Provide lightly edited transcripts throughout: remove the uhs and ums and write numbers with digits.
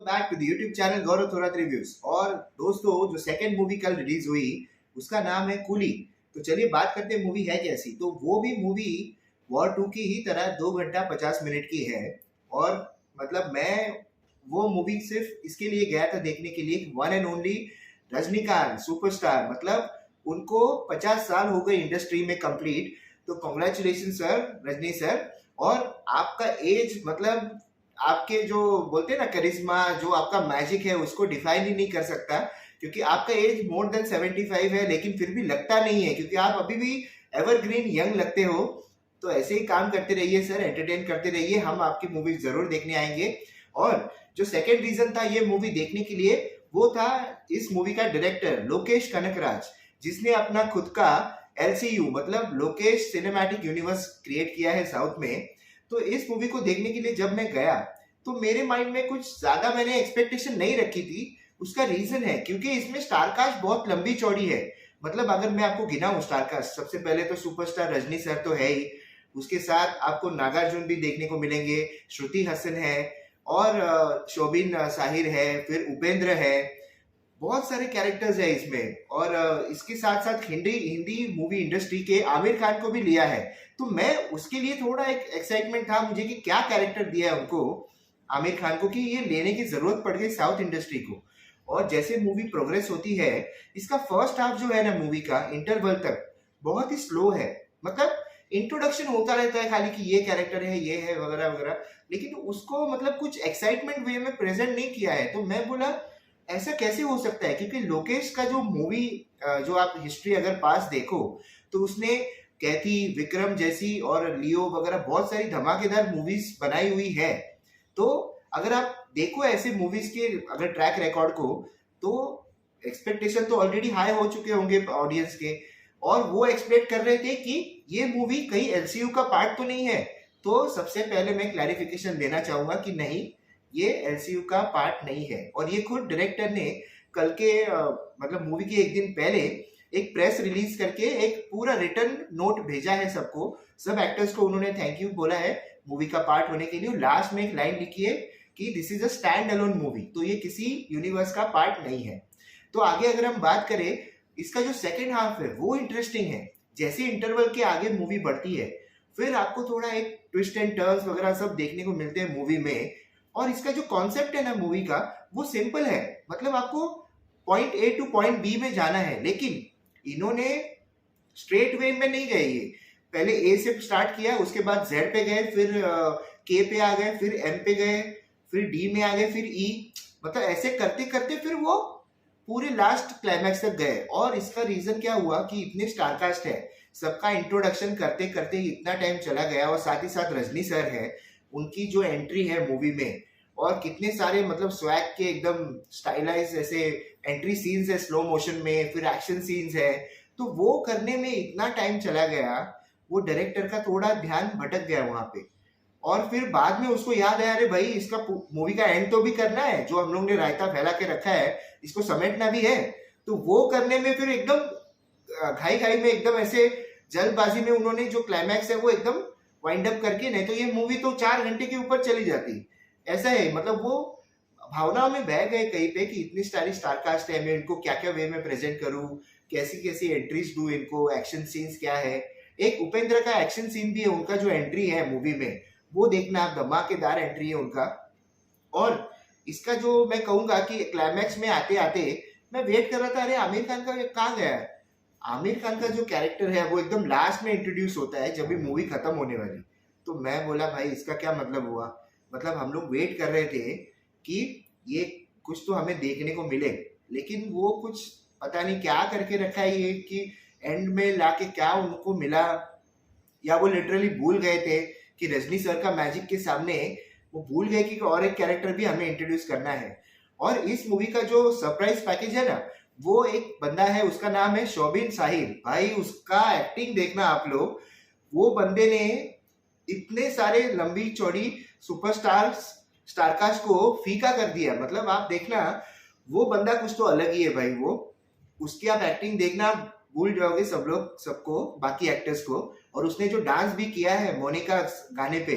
Back to the YouTube channel Gaurav Thorat reviews. और दोस्तों, जो सेकंड मूवी कल रिलीज हुई उसका नाम है कूली। तो चलिए बात करते हैं मूवी है कैसी। तो वो भी मूवी वॉर 2 की ही तरह 2 घंटा 50 मिनट की है। और मतलब मैं वो मूवी सिर्फ इसके लिए गया था देखने के लिए, one and only Rajinikanth superstar, मतलब उनको 50 साल हो गए इंडस्ट्री में कंप्लीट। तो कॉन्ग्रेचुलेशन सर, रजनी सर। और आपका एज मतलब आपके जो बोलते हैं ना करिश्मा, जो आपका मैजिक है उसको डिफाइन ही नहीं कर सकता, क्योंकि आपका एज मोर देन 75 है लेकिन फिर भी लगता नहीं है, क्योंकि आप अभी भी एवरग्रीन यंग लगते हो। तो ऐसे ही काम करते रहिए सर, एंटरटेन करते रहिए, हम आपकी मूवी जरूर देखने आएंगे। और जो सेकेंड रीजन था ये मूवी देखने के लिए, वो था इस मूवी का डायरेक्टर लोकेश कनकराज, जिसने अपना खुद का LCU मतलब लोकेश सिनेमैटिक यूनिवर्स क्रिएट किया है साउथ में। तो इस मूवी को देखने के लिए जब मैं गया तो मेरे माइंड में कुछ ज्यादा मैंने एक्सपेक्टेशन नहीं रखी थी। उसका रीजन है क्योंकि इसमें स्टारकास्ट बहुत लंबी चौड़ी है। मतलब अगर मैं आपको गिनाऊं स्टारकास्ट, सबसे पहले तो सुपरस्टार रजनी सर तो है ही, उसके साथ आपको नागार्जुन भी देखने को मिलेंगे, श्रुति हसन है, और शोबिन साहिर है, फिर उपेंद्र है। बहुत सारे कैरेक्टर्स है इसमें। और इसके साथ साथ हिंदी हिंदी मूवी इंडस्ट्री के आमिर खान को भी लिया है। तो मैं उसके लिए थोड़ा एक एक्साइटमेंट था मुझे कि क्या कैरेक्टर दिया है उनको, आमिर खान को, कि ये लेने की जरूरत पड़ गई साउथ इंडस्ट्री को। और जैसे मूवी प्रोग्रेस होती है, इसका फर्स्ट हाफ जो है ना मूवी का इंटरवल तक बहुत ही स्लो है। मतलब इंट्रोडक्शन होता रहता है खाली कि ये कैरेक्टर है, ये है, वगैरह वगैरह, लेकिन उसको मतलब कुछ एक्साइटमेंट वे में प्रेजेंट नहीं किया है। तो मैं बोला ऐसा कैसे हो सकता है, क्योंकि लोकेश का जो मूवी जो आप हिस्ट्री अगर पास देखो तो उसने कैथी, विक्रम जैसी और लियो वगैरह बहुत सारी धमाकेदार मूवीज बनाई हुई है। तो अगर आप देखो ऐसे मूवीज के अगर ट्रैक रिकॉर्ड को, तो एक्सपेक्टेशन तो ऑलरेडी हाई हो चुके होंगे ऑडियंस के, और वो एक्सपेक्ट कर रहे थे कि ये मूवी कहीं LCU का पार्ट तो नहीं है। तो सबसे पहले मैं क्लैरिफिकेशन देना चाहूंगा कि नहीं, ये LCU का पार्ट नहीं है। और ये खुद डायरेक्टर ने कल के मतलब मूवी के एक दिन पहले एक प्रेस रिलीज करके एक पूरा रिटर्न नोट भेजा है सबको, सब एक्टर्स को उन्होंने थैंक यू बोला है मूवी का पार्ट होने के लिए। लास्ट में एक लाइन लिखी है कि this is a stand alone movie, तो ये किसी यूनिवर्स का पार्ट नहीं है। तो आगे अगर हम बात करें, इसका जो सेकेंड हाफ है वो इंटरेस्टिंग है। जैसे इंटरवल के आगे मूवी बढ़ती है, फिर आपको थोड़ा एक ट्विस्ट एंड टर्न्स वगैरह सब देखने को मिलते हैं मूवी में। और इसका जो कॉन्सेप्ट है ना मूवी का, वो सिंपल है। मतलब आपको point A two point B में जाना है, लेकिन इन्होंने स्ट्रेट वे में नहीं गए। ये पहले A से स्टार्ट किया, उसके बाद Z पे गए, फिर K पे आ गए, फिर M पे गए, फिर D में आ गए, फिर E। मतलब ऐसे करते करते फिर वो पूरे लास्ट क्लाइमैक्स तक गए। और इसका रीजन क्या हुआ कि इतने स्टारकास्ट है, सबका इंट्रोडक्शन करते करते इतना टाइम चला गया। और साथ ही साथ रजनी सर है, उनकी जो एंट्री है मूवी में, और कितने सारे मतलब स्वैग के एकदम स्टाइलाइज ऐसे एंट्री सीन्स है स्लो मोशन में, फिर एक्शन सीन्स है। तो वो करने में इतना टाइम चला गया, वो डायरेक्टर का थोड़ा ध्यान भटक गया वहां पे। और फिर बाद में उसको याद आया, अरे भाई इसका मूवी का एंड तो भी करना है, जो हम लोग ने रायता फैला के रखा है इसको समेटना भी है। तो वो करने में फिर एकदम घाई घाई में, एकदम ऐसे जल्दबाजी में उन्होंने जो क्लाइमैक्स है वो एकदम वाइंड अप करके, नहीं तो ये मूवी तो 4 घंटे के ऊपर चली जाती। ऐसा है, मतलब वो भावनाओं में बह गए कहीं पे कि इतनी सारी स्टारकास्ट है, मैं इनको क्या क्या वे में प्रेजेंट करूं, कैसी कैसी एंट्रीज दूं इनको, एक्शन सीन्स क्या है। एक उपेंद्र का एक्शन सीन भी है, उनका जो एंट्री है मूवी में वो देखना आप, धमाकेदार एंट्री है उनका। और इसका जो मैं कहूंगा कि क्लाइमैक्स में आते आते मैं वेट कर रहा था, अरे आमिर खान का कहाँ गया है। आमिर खान का जो कैरेक्टर है वो एकदम लास्ट में इंट्रोड्यूस होता है जब भी मूवी खत्म होने वाली। तो मैं बोला भाई इसका क्या मतलब हुआ। मतलब हम लोग वेट कर रहे थे कि ये कुछ तो हमें देखने को मिले, लेकिन वो कुछ पता नहीं क्या करके रखा है ये, कि एंड में लाके क्या उनको मिला, या वो लिटरली भूल गए थे कि रजनी सर का मैजिक के सामने वो भूल गए कि और एक कैरेक्टर भी हमें इंट्रोड्यूस करना है। और इस मूवी का जो सरप्राइज पैकेज है ना, वो एक बंदा है, उसका नाम है शोबिन साहिर। भाई उसका एक्टिंग देखना आप लोग, वो बंदे ने इतने सारे लंबी चौड़ी सुपरस्टार स्टारकास्ट को फीका कर दिया। मतलब आप देखना, वो बंदा कुछ तो अलग ही है भाई। वो उसकी आप एक्टिंग देखना, भूल जाओगे सब लोग सबको, बाकी एक्टर्स को। और उसने जो डांस भी किया है मोनिका गाने पे,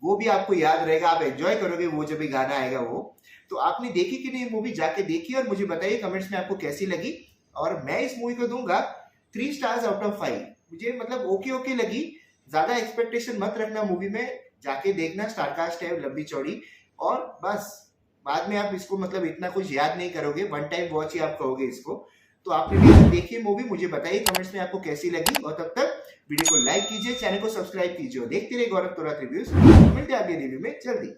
वो भी आपको याद रहेगा, आप एंजॉय करोगे वो जब भी गाना आएगा वो। तो आपने देखी कि नहीं मूवी, जाके देखिए और मुझे बताइए कमेंट्स में आपको कैसी लगी। और मैं इस मूवी को दूंगा 3 स्टार्स आउट ऑफ 5। मुझे मतलब ओके ओके लगी, ज्यादा एक्सपेक्टेशन मत रखना मूवी में, जाके देखना, स्टारकास्ट है लंबी चौड़ी, और बस बाद में आप इसको मतलब इतना कुछ याद नहीं करोगे, वन टाइम वॉच ही आप कहोगे इसको। तो आपने भी देखिए मूवी, मुझे बताइए कमेंट्स में आपको कैसी लगी, और तब तक वीडियो को लाइक कीजिए, चैनल को सब्सक्राइब कीजिए और देखते रहिए गौरव तोरात रिव्यूज। मिलते हैं अगले रिव्यू में जल्दी।